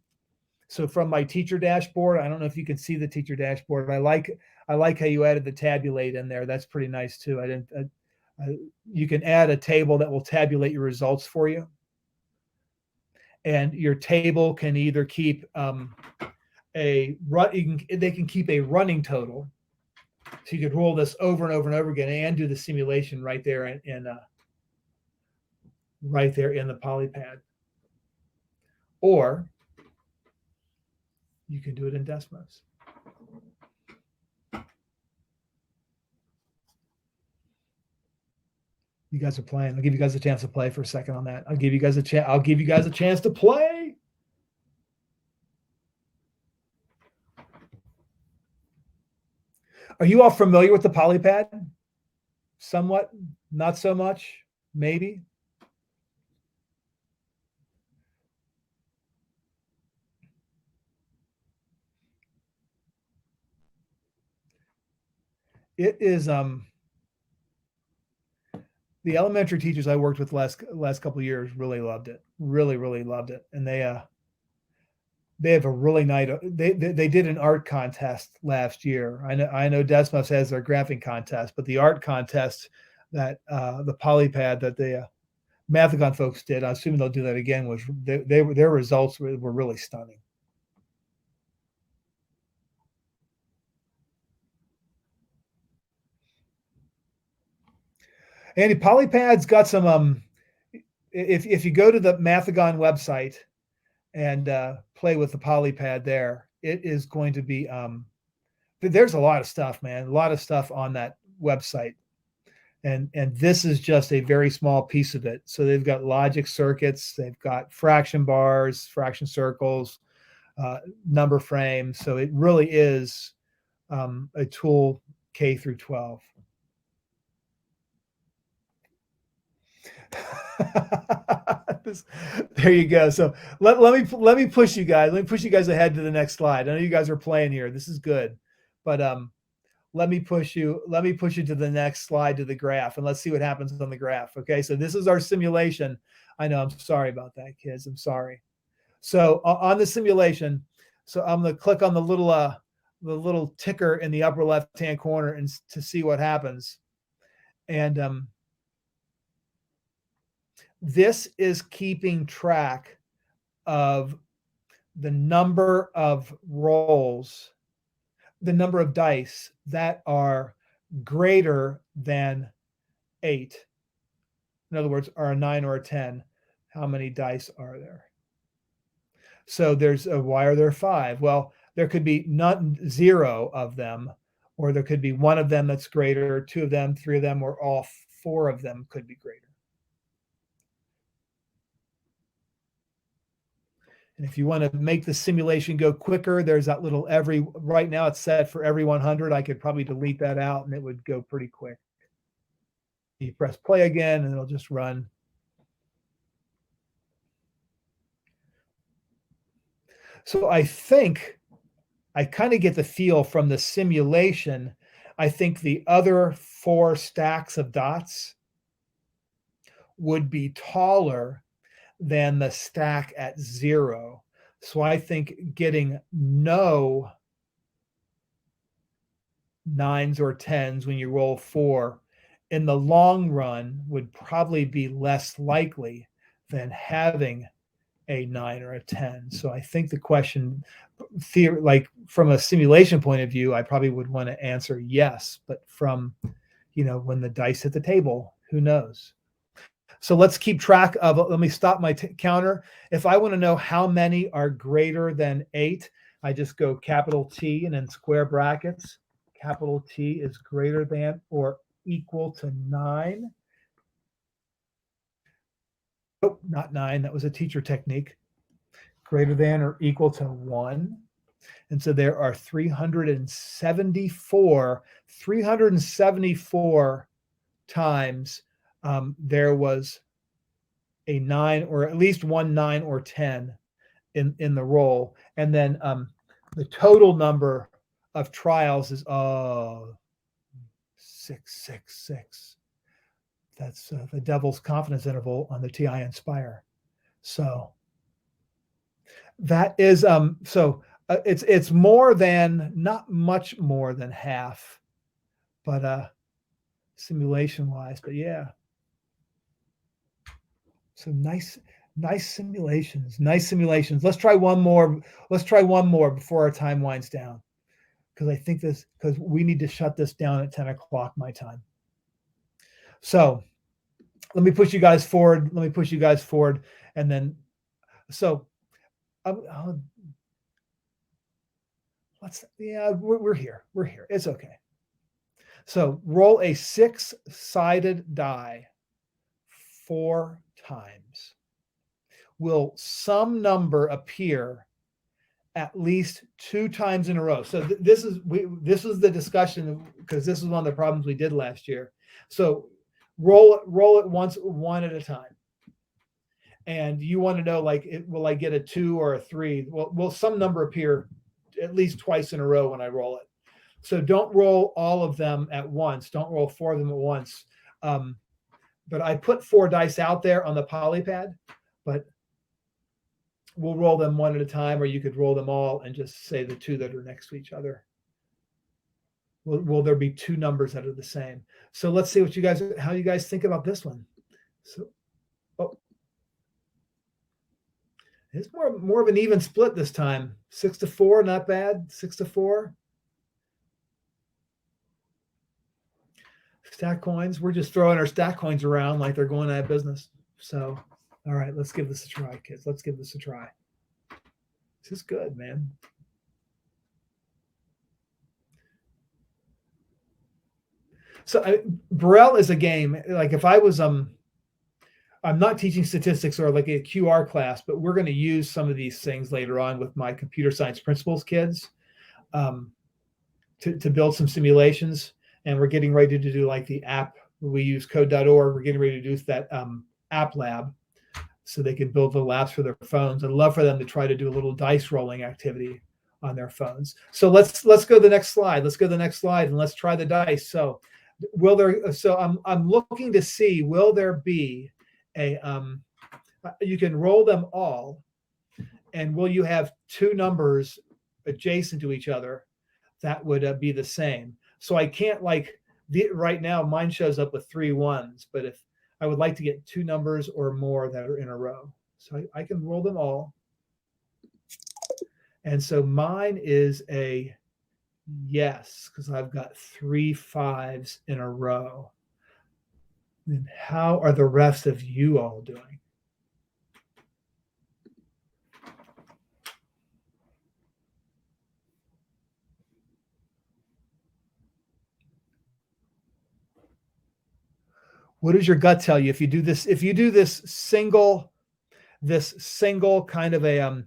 So from my teacher dashboard, I don't know if you can see the teacher dashboard. I like how you added the tabulate in there. That's pretty nice too. You can add a table that will tabulate your results for you. And your table can either keep they can keep a running total. So you could roll this over and over and over again and do the simulation right there in the polypad. Or you can do it in Desmos. You guys are playing. I'll give you guys a chance to play for a second on that. I'll give you guys a chance to play. Are you all familiar with the polypad? Somewhat, not so much, maybe. It is the elementary teachers I worked with last couple of years really loved it. Really loved it. And they have a really nice they did an art contest last year. I know Desmos has their graphing contest, but the art contest that the polypad that the Mathagon folks did, I'm assuming they'll do that again, was their results were really stunning. Andy, polypad's got some if you go to the Mathagon website and play with the polypad there, it is going to be there's a lot of stuff, man. A lot of stuff on that website. And this is just a very small piece of it. So they've got logic circuits, they've got fraction bars, fraction circles, number frames. So it really is a tool K through 12. There you go. So let me push you guys. Let me push you guys ahead to the next slide. I know you guys are playing here. This is good, but let me push you to the next slide, to the graph, and let's see what happens on the graph. Okay, so this is our simulation. I know, I'm sorry about that, kids. I'm sorry. So on the simulation, so I'm going to click on the little ticker in the upper left-hand corner and to see what happens. And this is keeping track of the number of rolls, the number of dice that are greater than 8. In other words, are a 9 or a 10. How many dice are there? So why are there 5? Well, there could be not 0 of them, or there could be 1 of them that's greater, 2 of them, 3 of them, or all 4 of them could be greater. And if you want to make the simulation go quicker, there's that little right now it's set for every 100. I could probably delete that out and it would go pretty quick. You press play again and it'll just run. So I think I kind of get the feel from the simulation. I think the other 4 stacks of dots would be taller than the stack at 0. So I think getting no 9s or 10s when you roll 4 in the long run would probably be less likely than having a 9 or a 10. So I think the question, like from a simulation point of view, I probably would want to answer yes, but from, when the dice hit the table, who knows? So let's keep track of, let me stop my counter. If I want to know how many are greater than 8, I just go capital T and then square brackets. Capital T is greater than or equal to 9. Oh, not 9. That was a teacher technique. Greater than or equal to 1. And so there are 374 times there was a 9 or at least one 9 or 10 in the roll. And then the total number of trials is 666. That's the devil's confidence interval on the TI Inspire. So that is it's more than, not much more than half, but simulation wise, but yeah. So nice simulations. Let's try one more before our time winds down, because we need to shut this down at 10 o'clock my time. So let me push you guys forward. And then, so we're here. It's okay. So roll a 6-sided die 4 times. Will some number appear at least 2 times in a row? So this is the discussion, because this is one of the problems we did last year. So roll it once, one at a time. And you want to know, like, will I get a 2 or a 3? Well, will some number appear at least twice in a row when I roll it? So don't roll all of them at once. Don't roll 4 of them at once. But I put 4 dice out there on the polypad, but we'll roll them one at a time, or you could roll them all and just say the 2 that are next to each other. Will there be 2 numbers that are the same? So let's see how you guys think about this one. So, it's more of an even split this time. 6-4, not bad. 6-4. Stack coins. We're just throwing our stack coins around like they're going out of business. So, all right, let's give this a try, kids. Let's give this a try. This is good, man. So Borel is a game. Like if I was I'm not teaching statistics or like a QR class, but we're going to use some of these things later on with my computer science principles kids to build some simulations. And we're getting ready to do like the app. We use code.org. We're getting ready to do that app lab so they can build the labs for their phones. I'd love for them to try to do a little dice rolling activity on their phones. So let's go to the next slide. And let's try the dice. So I'm looking to see, will there be a you can roll them all, and will you have 2 numbers adjacent to each other that would be the same? So I can't, like, right now mine shows up with 3 1s, but if I would like to get 2 numbers or more that are in a row, so I can roll them all. And so mine is a yes, because I've got 3 5s in a row. And how are the rest of you all doing? What does your gut tell you if you do this single kind of a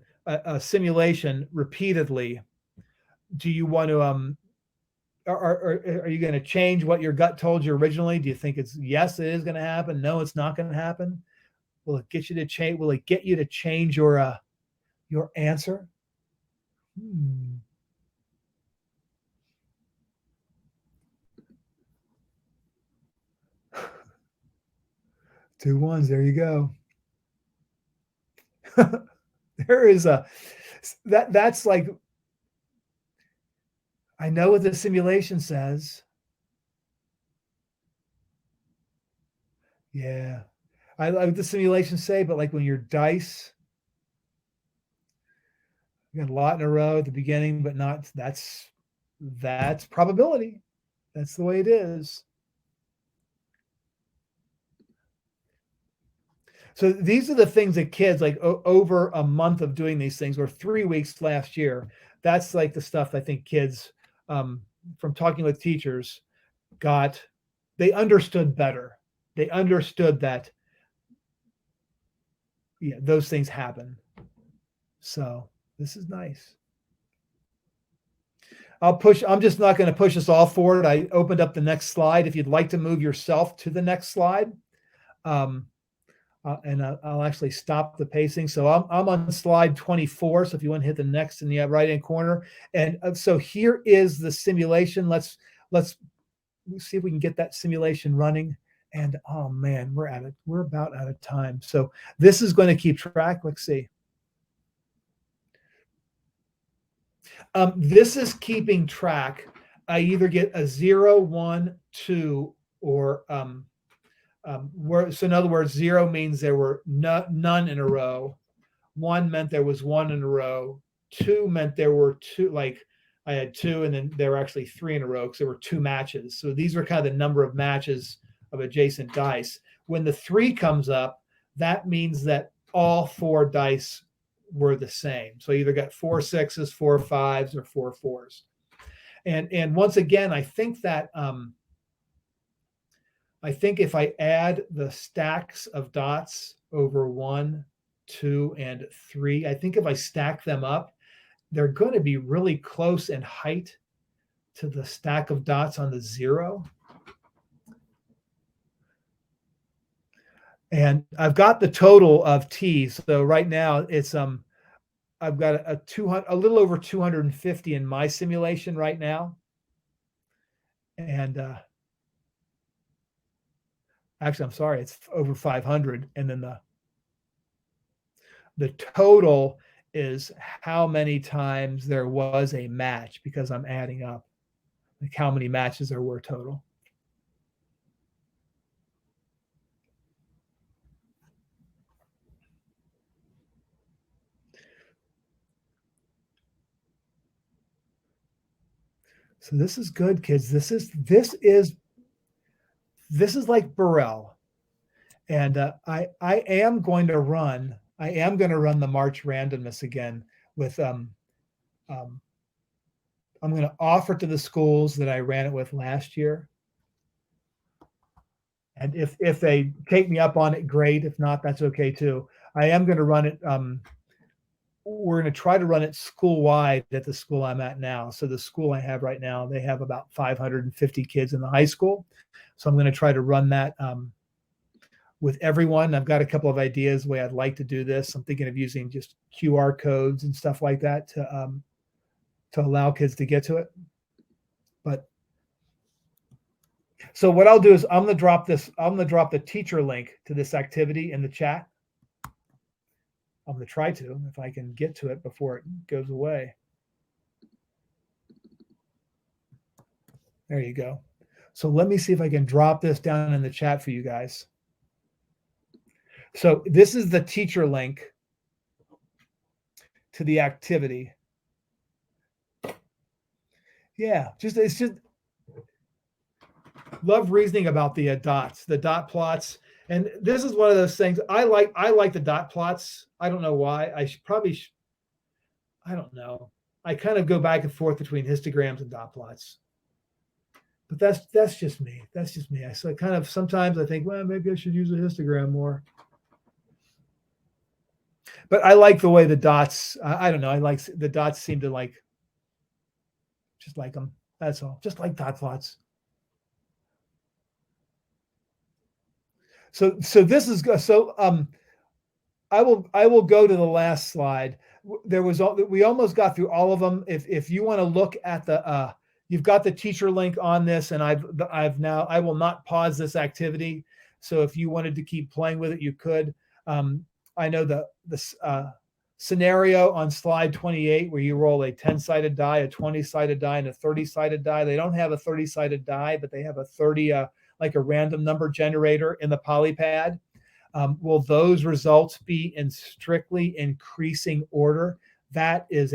simulation repeatedly? Do you want to are you going to change what your gut told you originally? Do you think it's yes, it is going to happen? No, it's not going to happen. Will it get you to change? Will it get you to change your answer? 2 1s. There you go. there is that's like, I know what the simulation says. Yeah. I like what the simulation say, but like when your dice, you got a lot in a row at the beginning, but not, that's probability. That's the way it is. So these are the things that kids, like over a month of doing these things, or 3 weeks last year, that's like the stuff I think kids, from talking with teachers, they understood better. They understood that, yeah, those things happen. So this is nice. I'm just not going to push us all forward. I opened up the next slide. If you'd like to move yourself to the next slide, and I'll actually stop the pacing. So I'm on slide 24. So if you want to hit the next in the right-hand corner. And so here is the simulation. Let's see if we can get that simulation running. And oh man, we're about out of time. So this is going to keep track. Let's see. This is keeping track. I either get a 0, 1, 2, or so in other words, 0 means there were none in a row. 1 meant there was 1 in a row. 2 meant there were 2, like I had 2, and then there were actually 3 in a row because there were 2 matches. So these are kind of the number of matches of adjacent dice. When the 3 comes up, that means that all 4 dice were the same. So either got 4 6s, 4 5s, or 4 4s. And once again, I think that I think if I add the stacks of dots over 1, 2, and 3, I think if I stack them up, they're going to be really close in height to the stack of dots on the 0. And I've got the total of T. So right now it's I've got a little over 250 in my simulation right now. And actually, I'm sorry, it's over 500. And then the total is how many times there was a match, because I'm adding up like how many matches there were total. So this is good, kids. This is like Borel. And I am going to run the March randomness again with I'm going to offer to the schools that I ran it with last year. And if they take me up on it, great. If not, that's okay too. I am going to run it. We're going to try to run it school-wide at the school I'm at now. So the school I have right now, they have about 550 kids in the high school. So I'm going to try to run that with everyone. I've got a couple of ideas the way I'd like to do this. I'm thinking of using just QR codes and stuff like that to allow kids to get to it. But so what I'll do is I'm going to drop the teacher link to this activity in the chat. I'm going to try to, if I can get to it before it goes away. There you go. So let me see if I can drop this down in the chat for you guys. So this is the teacher link to the activity. Yeah, it's just love reasoning about the dots, the dot plots. And this is one of those things I like the dot plots. I don't know why. I don't know. I kind of go back and forth between histograms and dot plots. But that's just me. That's just me. So kind of sometimes I think, well, maybe I should use a histogram more. But I like the way the dots, I don't know. I like the dots seem to just like them. That's all. Just like dot plots. So this is I will go to the last slide. We almost got through all of them. If you want to look at you've got the teacher link on this, and I will not pause this activity. So if you wanted to keep playing with it, you could. I know the scenario on slide 28 where you roll a 10-sided die, a 20-sided die, and a 30-sided die. They don't have a 30-sided die, but they have a 30, like a random number generator in the polypad. Will those results be in strictly increasing order? That is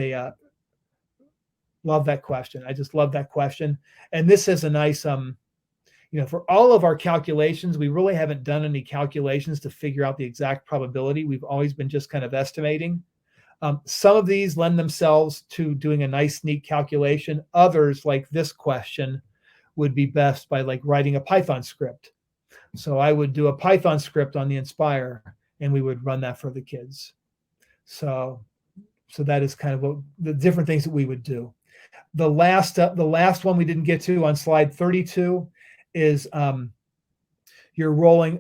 love that question. I just love that question. And this is a nice, for all of our calculations, we really haven't done any calculations to figure out the exact probability. We've always been just kind of estimating. Some of these lend themselves to doing a nice, neat calculation. Others, like this question, would be best by like writing a Python script. So I would do a Python script on the Inspire, and we would run that for the kids. So that is kind of what the different things that we would do. The last one we didn't get to on slide 32 is you're rolling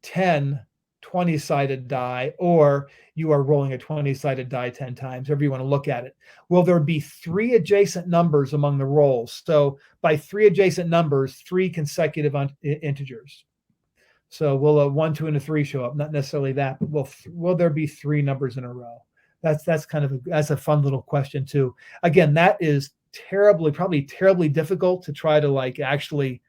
10 20-sided die, or you are rolling a 20-sided die 10 times, however you want to look at it. Will there be 3 adjacent numbers among the rolls? So by 3 adjacent numbers, 3 consecutive integers. So will a 1, 2, and a 3 show up? Not necessarily that, but will there be 3 numbers in a row? That's kind of that's a fun little question too. Again, that is probably terribly difficult to try to like actually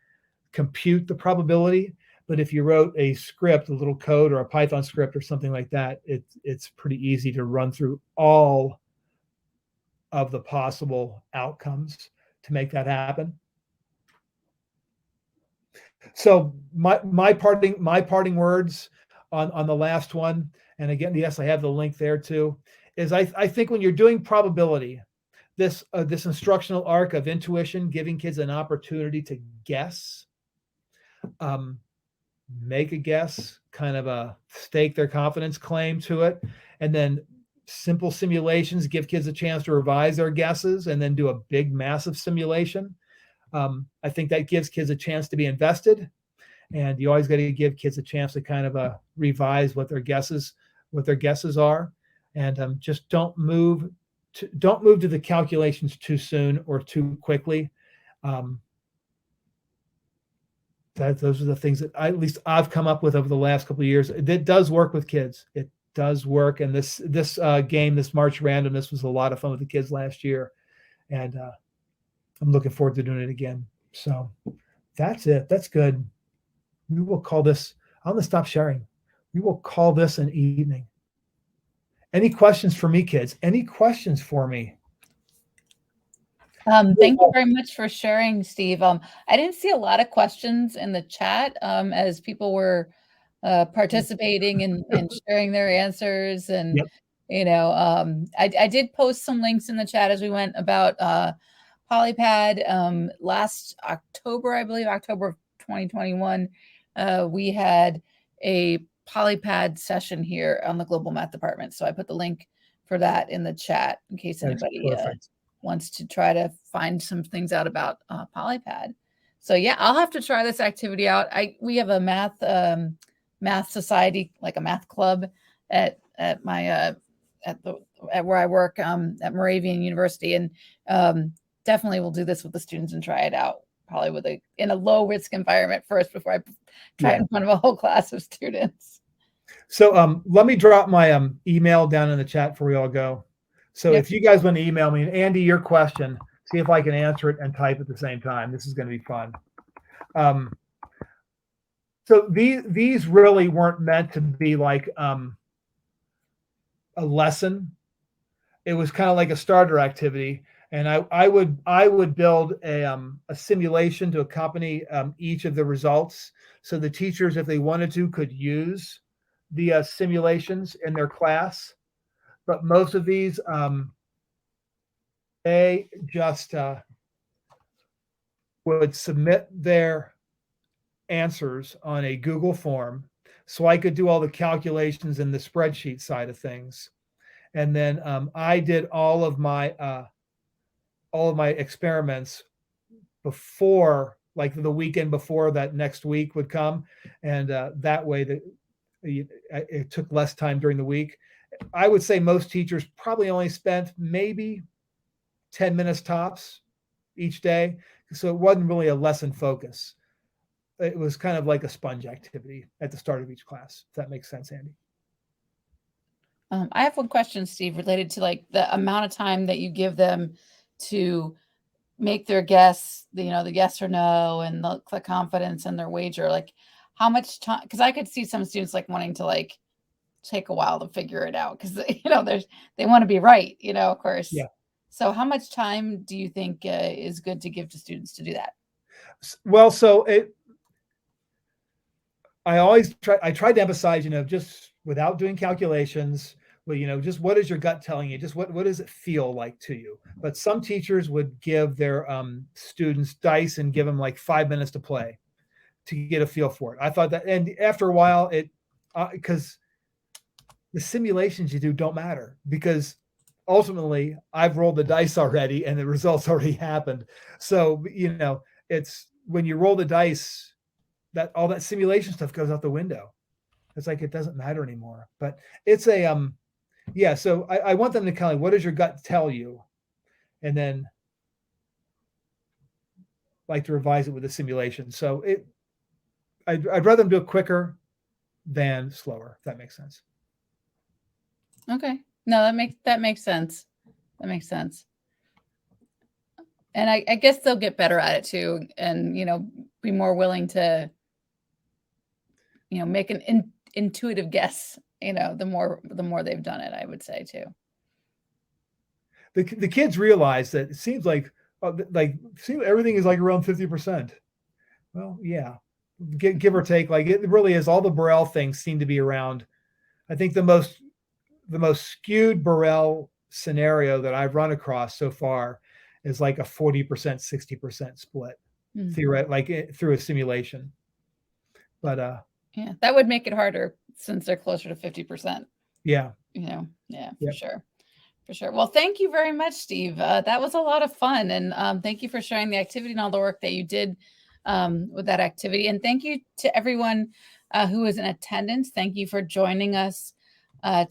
compute the probability. But if you wrote a script, a little code or a Python script or something like that, it's pretty easy to run through all of the possible outcomes to make that happen. So my parting words on the last one, and again, yes, I have the link there too, is I think when you're doing probability, this instructional arc of intuition, giving kids an opportunity to guess, make a guess, kind of stake their confidence claim to it, and then simple simulations give kids a chance to revise their guesses, and then do a big, massive simulation. I think that gives kids a chance to be invested, and you always got to give kids a chance to kind of revise what their guesses are, and just don't move to the calculations too soon or too quickly. Those are the things that at least I've come up with over the last couple of years. It does work with kids. It does work. And this game, this March randomness, was a lot of fun with the kids last year, and I'm looking forward to doing it again. So that's it. That's good. We will call this. I'm gonna stop sharing. We will call this an evening. Any questions for me, kids? Any questions for me? Thank you very much for sharing, Steve. I didn't see a lot of questions in the chat as people were participating and sharing their answers. And, Yep. I did post some links in the chat as we went about Polypad. Last October, I believe, October of 2021, we had a Polypad session here on the Global Math Department. So I put the link for that in the chat in case anybody wants to try to find some things out about Polypad. So yeah, I'll have to try this activity out. We have a math society, like a math club at my at where I work at Moravian University, and definitely we'll do this with the students and try it out, probably in a low risk environment first before I try it in front of a whole class of students. So let me drop my email down in the chat before we all go. So if you guys want to email me, and Andy, your question, see if I can answer it and type at the same time. This is going to be fun. So these really weren't meant to be like a lesson. It was kind of like a starter activity, and I would build a simulation to accompany each of the results, so the teachers, if they wanted to, could use the simulations in their class. But most of these, they just would submit their answers on a Google form, so I could do all the calculations in the spreadsheet side of things. And then I did all of my experiments before, like the weekend before that next week would come, and that way it took less time during the week. I would say most teachers probably only spent maybe 10 minutes tops each day. So it wasn't really a lesson focus. It was kind of like a sponge activity at the start of each class, if that makes sense, Andy. I have one question, Steve, related to like the amount of time that you give them to make their guess, the yes or no, and the confidence and their wager. Like how much time? Because I could see some students like wanting to like take a while to figure it out because they want to be right, of course. Yeah. So how much time do you think is good to give to students to do that? Well, so I tried to emphasize, just without doing calculations, well, just what is your gut telling you? Just what does it feel like to you? But some teachers would give their students dice and give them like 5 minutes to play to get a feel for it. I thought that, and after a while, because the simulations you do don't matter, because ultimately I've rolled the dice already and the results already happened. So, it's when you roll the dice, that all that simulation stuff goes out the window. It's like, it doesn't matter anymore. But it's yeah. So I want them to kind of, what does your gut tell you? And then like to revise it with a simulation. So I'd rather them do it quicker than slower, if that makes sense. Okay. No, that makes sense. That makes sense. And I guess they'll get better at it too, and be more willing to make an intuitive guess. The more they've done it, I would say too. The kids realize that it seems like everything is like around 50%. Well, yeah, give or take. Like it really is. All the Borel things seem to be around. I think the most skewed Borel scenario that I've run across so far is like a 40%, 60% split, like through a simulation. But yeah, that would make it harder since they're closer to 50%. Yeah. Yeah, for sure. For sure. Well, thank you very much, Steve. That was a lot of fun. And thank you for sharing the activity and all the work that you did with that activity. And thank you to everyone who was in attendance. Thank you for joining us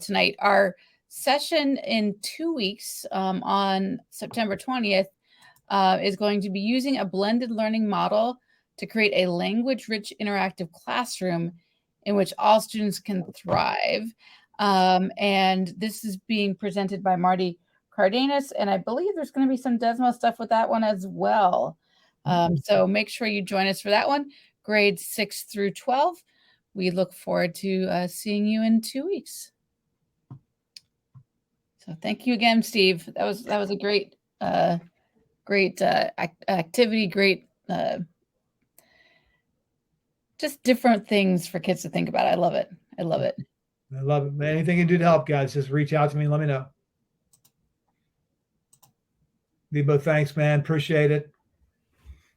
tonight. Our session in 2 weeks on September 20th is going to be using a blended learning model to create a language-rich interactive classroom in which all students can thrive. And this is being presented by Marty Cardenas, and I believe there's going to be some Desmos stuff with that one as well. So make sure you join us for that one, grades 6 through 12. We look forward to seeing you in 2 weeks. So thank you again, Steve. That was a great activity, great just different things for kids to think about. I love it. I love it. I love it. Anything you can do to help, guys, just reach out to me and let me know. Debo, thanks, man. Appreciate it.